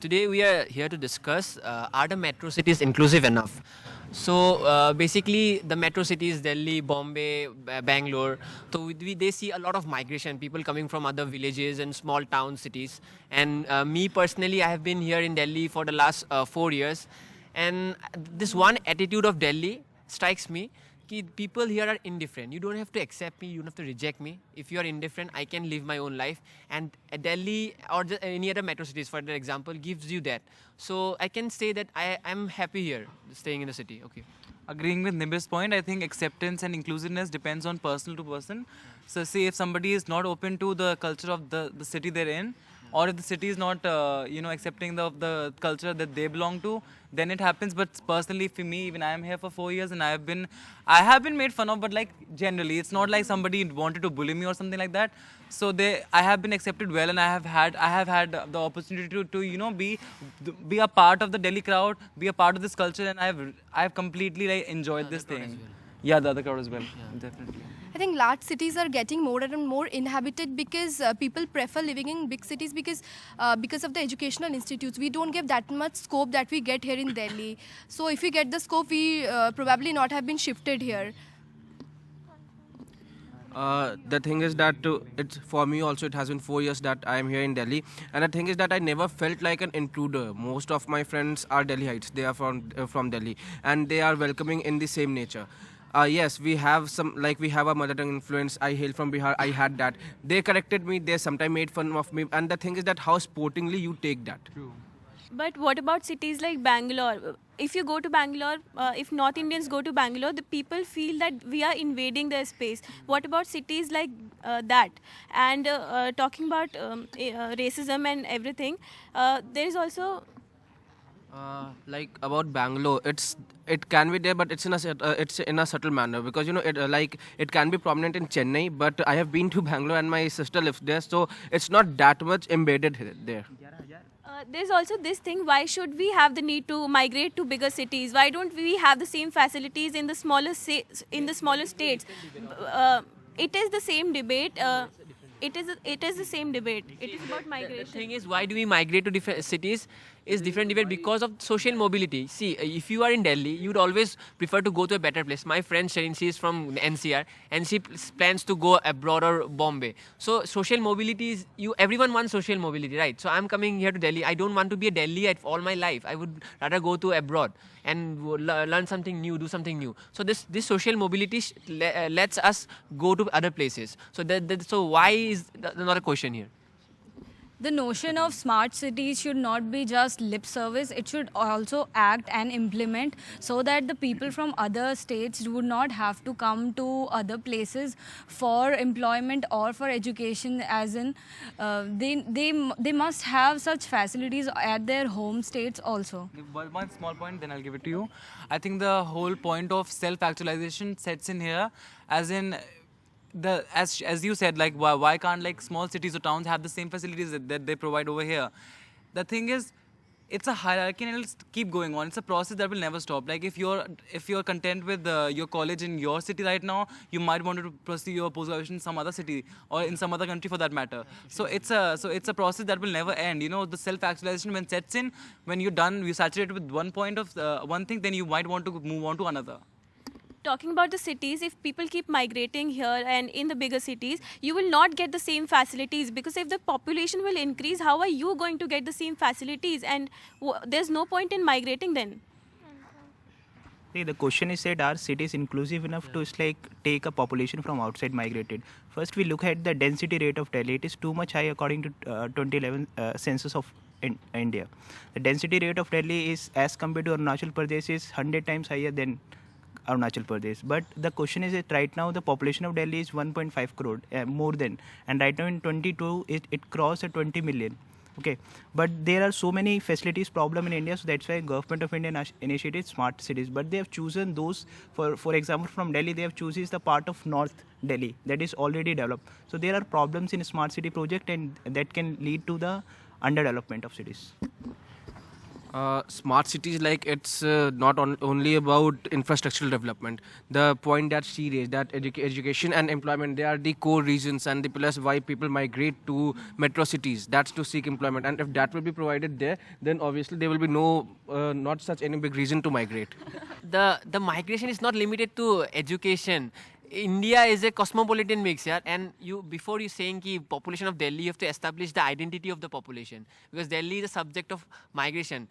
Today we are here to discuss are the metro cities inclusive enough? So basically the metro cities Delhi, Bombay, Bangalore, so they see a lot of migration, people coming from other villages and small town cities. And me personally, I have been here in Delhi for the last 4 years. And this one attitude of Delhi strikes me. Ki people here are indifferent. You don't have to accept me, you don't have to reject me. If you are indifferent, I can live my own life. And Delhi or any other metro cities, for example, gives you that. So I can say that I am happy here, staying in the city. Okay. Agreeing with Nibir's point, I think acceptance and inclusiveness depends on person to person. So say if somebody is not open to the culture of the city they're in, or if the city is not, accepting the culture that they belong to, then it happens. But personally, for me, even I am here for 4 years and I have been made fun of, but like generally, it's not like somebody wanted to bully me or something like that. So I have been accepted well, and I have had the opportunity to be a part of the Delhi crowd, be a part of this culture, and I have completely like enjoyed this thing. Yeah, the other crowd as well, definitely. I think large cities are getting more and more inhabited because people prefer living in big cities because of the educational institutes. We don't give that much scope that we get here in Delhi. So if we get the scope, we probably not have been shifted here. The thing is that it's for me also. It has been 4 years that I am here in Delhi, and the thing is that I never felt like an intruder. Most of my friends are Delhiites. They are from Delhi, and they are welcoming in the same nature. Yes, we have we have a mother tongue influence. I hail from Bihar. I had that. They corrected me. They sometimes made fun of me. And the thing is that how sportingly you take that. True. But what about cities like Bangalore? If you go to Bangalore, if North Indians go to Bangalore, the people feel that we are invading their space. What about cities like that? And talking about racism and everything, there is also... Like about Bangalore, it can be there, but it's in a subtle manner, because it can be prominent in Chennai, but I have been to Bangalore and my sister lives there, so it's not that much embedded there. There's also this thing, why should we have the need to migrate to bigger cities? Why don't we have the same facilities in the smaller states? It is the same debate. It is the same debate. It is about migration. The thing is, why do we migrate to different cities? Is different debate because of social mobility. See, if you are in Delhi, you would always prefer to go to a better place. My friend Sherin, she is from NCR, and she plans to go abroad or Bombay. So social mobility is everyone wants social mobility, right? So I'm coming here to Delhi. I don't want to be a Delhiite all my life. I would rather go to abroad and learn something new, do something new. So this social mobility lets us go to other places. So why is not a question here? The notion of smart cities should not be just lip service. It should also act and implement, so that the people from other states would not have to come to other places for employment or for education, as in they must have such facilities at their home states also. One small point, then I'll give it to you. I think the whole point of self-actualization sets in here, as in as you said, like why can't like small cities or towns have the same facilities that they provide over here? The thing is, it's a hierarchy and it'll keep going on. It's a process that will never stop. Like if you're content with your college in your city right now, you might want to pursue your post-graduation in some other city or in some other country for that matter. So it's a process that will never end. The self-actualization when sets in, when you're done, you're saturated with one point of one thing, then you might want to move on to another. Talking about the cities, if people keep migrating here and in the bigger cities, you will not get the same facilities, because if the population will increase, how are you going to get the same facilities? And there's no point in migrating then. See, the question is said, are cities inclusive enough to take a population from outside migrated? First, we look at the density rate of Delhi. It is too much high according to 2011 census of India. The density rate of Delhi is, as compared to Arunachal Pradesh, is 100 times higher than Arunachal Pradesh. But the question is that right now the population of Delhi is 1.5 crore, more than, and right now in 22 it crossed 20 million. Okay, but there are so many facilities problem in India, so that's why Government of India initiated smart cities. But they have chosen those, for example, from Delhi they have chosen the part of North Delhi that is already developed. So there are problems in a smart city project, and that can lead to the underdevelopment of cities. Smart cities, like it's not only about infrastructural development. The point that she raised, that education and employment, they are the core reasons and the pillars why people migrate to metro cities. That's to seek employment, and if that will be provided there, then obviously there will be no not such any big reason to migrate. The migration is not limited to education. India is a cosmopolitan mix, yeah. And you, before you saying ki population of Delhi, you have to establish the identity of the population, because Delhi is a subject of migration.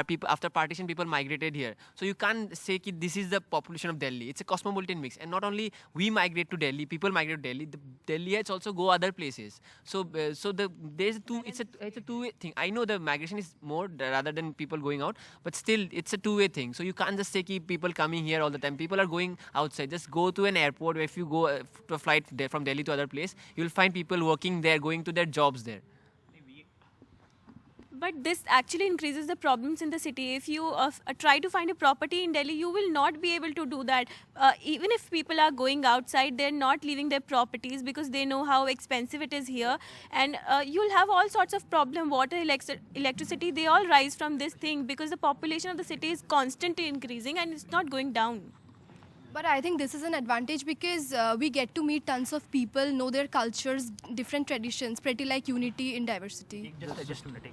People after partition, people migrated here. So you can't say ki this is the population of Delhi. It's a cosmopolitan mix, and not only we migrate to Delhi, people migrate to Delhi. The Delhiites also go other places. So there's two. It's a two-way thing. I know the migration is more rather than people going out, but still it's a two-way thing. So you can't just say ki people coming here all the time. People are going outside. Just go to an airport. If you go to a flight from Delhi to other place, you'll find people working there, going to their jobs there. But this actually increases the problems in the city. If you try to find a property in Delhi, you will not be able to do that. Even if people are going outside, they're not leaving their properties because they know how expensive it is here. And you'll have all sorts of problems. Water, electricity, they all rise from this thing because the population of the city is constantly increasing and it's not going down. But I think this is an advantage because we get to meet tons of people, know their cultures, different traditions, pretty like unity in diversity. Just a minute.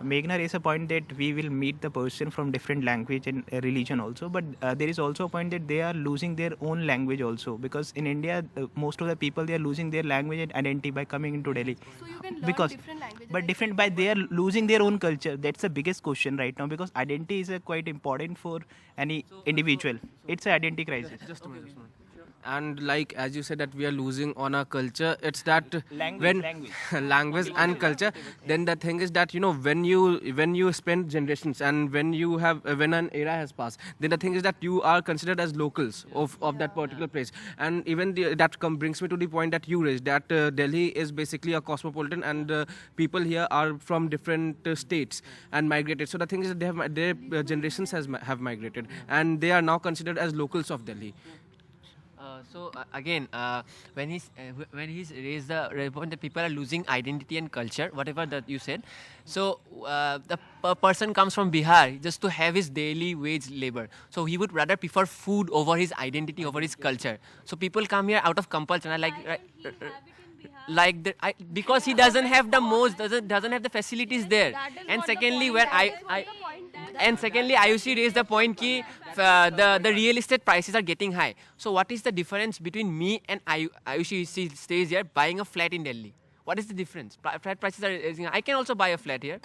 Meghna raised a point that we will meet the person from different language and religion also, but there is also a point that they are losing their own language also, because in India most of the people, they are losing their language and identity by coming into Delhi. So you can learn Because different languages. but different by they are losing their own culture. That's the biggest question right now, because identity is quite important for any individual. It's an identity crisis. Just a minute. And like as you said that we are losing on our culture, it's that Language. language and culture, then the thing is that when you spend generations and when you have when an era has passed, then the thing is that you are considered as locals of that particular place. And even that brings me to the point that you raised, that Delhi is basically a cosmopolitan, and people here are from different states and migrated. So the thing is that their generations have migrated, and they are now considered as locals of Delhi. Again, when he's raised the point that people are losing identity and culture, whatever that you said. So the person comes from Bihar just to have his daily wage labor. So he would rather prefer food over his identity, over his culture. So people come here out of compulsion. Because he doesn't have the doesn't have the facilities there. And secondly, Ayushi raised the point ki the real estate prices are getting high. So what is the difference between me and Ayushi? She stays here buying a flat in Delhi. What is the difference? Flat prices are. I can also buy a flat here.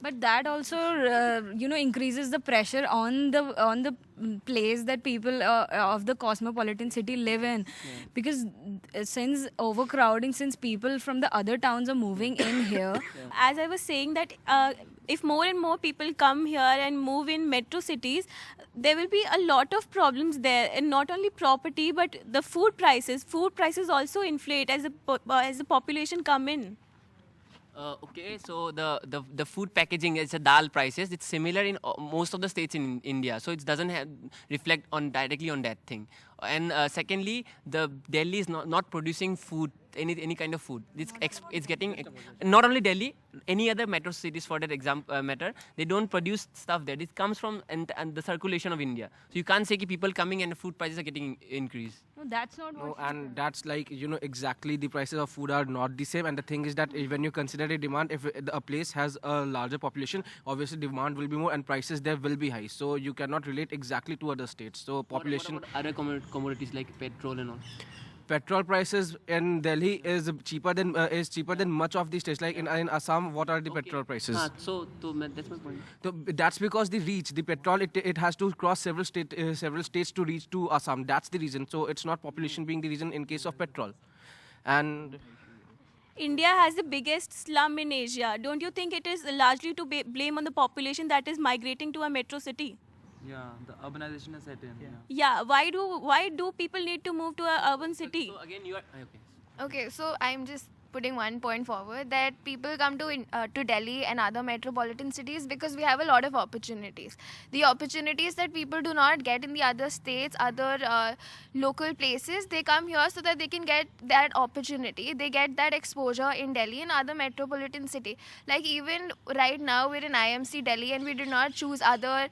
But that also, increases the pressure on the place that people of the cosmopolitan city live in, because since overcrowding, since people from the other towns are moving in here. As I was saying that if more and more people come here and move in metro cities, there will be a lot of problems there, and not only property but the food prices. Food prices also inflate as the population come in. Okay, so the food packaging is a dal prices. It's similar in most of the states in India, so it doesn't reflect directly on that thing. And secondly, the Delhi is not producing food, any kind of food. It's getting, not only Delhi, any other metro cities for that matter, they don't produce stuff there. It comes from and the circulation of India. So you can't say ki people coming and the food prices are getting increased. No, that's not what. And that's like exactly, the prices of food are not the same. And the thing is that when you consider a demand, if a place has a larger population, obviously demand will be more and prices there will be high. So you cannot relate exactly to other states. So population. What about other commodities like petrol and all? Petrol prices in Delhi is cheaper than much of the states. Like in Assam, what are the petrol prices? That's my point. So that's because the petrol, it has to cross several states to reach to Assam. That's the reason. So it's not population being the reason in case of petrol. And India has the biggest slum in Asia. Don't you think it is largely to blame on the population that is migrating to a metro city? Yeah, the urbanization has set in. Yeah, why do people need to move to a urban city? So again, you are okay. Okay, so I'm just putting one point forward that people come to Delhi and other metropolitan cities because we have a lot of opportunities. The opportunities that people do not get in the other states, other local places, they come here so that they can get that opportunity. They get that exposure in Delhi and other metropolitan city. Like even right now we're in IMC Delhi and we did not choose other,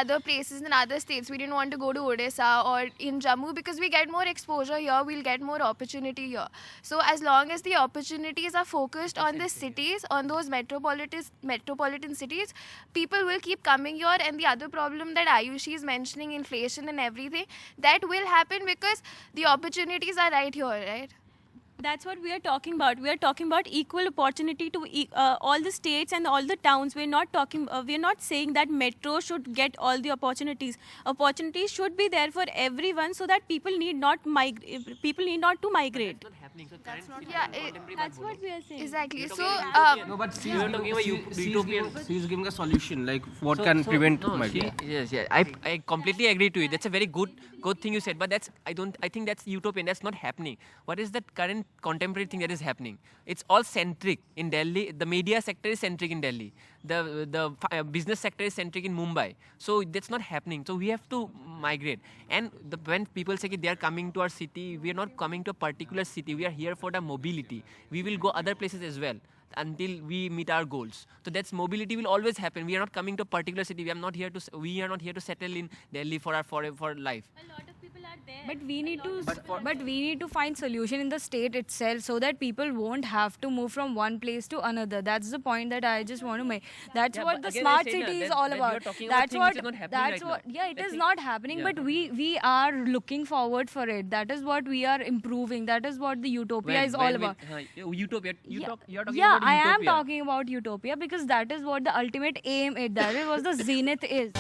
other places in other states. We didn't want to go to Odisha or in Jammu because we get more exposure here, we'll get more opportunity here. So as long as the opportunities are focused on the cities, on those metropolitan cities, people will keep coming here. And the other problem that Ayushi is mentioning, inflation and everything, that will happen because the opportunities are right here, right? That's what we are talking about. We are talking about equal opportunity to all the states and all the towns. We're not talking. We're not saying that metro should get all the opportunities. Opportunities should be there for everyone, so that people need not migrate. People need not to migrate. That's not happening. So that's not That's what we are saying. Exactly. So No, but We are talking about utopian. she's giving a solution, like what can prevent migrate. Yes, I completely agree to it. That's a very good thing you said, but I think that's utopian. That's not happening. What is the current contemporary thing that is happening? It's all centric in Delhi. The media sector is centric in Delhi. The business sector is centric in Mumbai. So that's not happening. So we have to migrate. And when people say they are coming to our city, we are not coming to a particular city. We are here for the mobility. We will go other places as well until we meet our goals. So that's mobility will always happen. We are not coming to a particular city. We are not here to settle in Delhi for life. A lot of people are there. But we need to find solution in the state itself, so that people won't have to move from one place to another. That's the point that I just want to make. That's Yeah, what but the again, I smart say city that is all when about. you're talking about That's things what which is not happening that's right what now. yeah, it Let's is say- not happening, Yeah. but we are looking forward for it. That is what we are improving. That is what the utopia is all about. Utopia. You're talking Yeah, about I am utopia. talking about utopia because that is what the ultimate aim is. That is what the zenith is.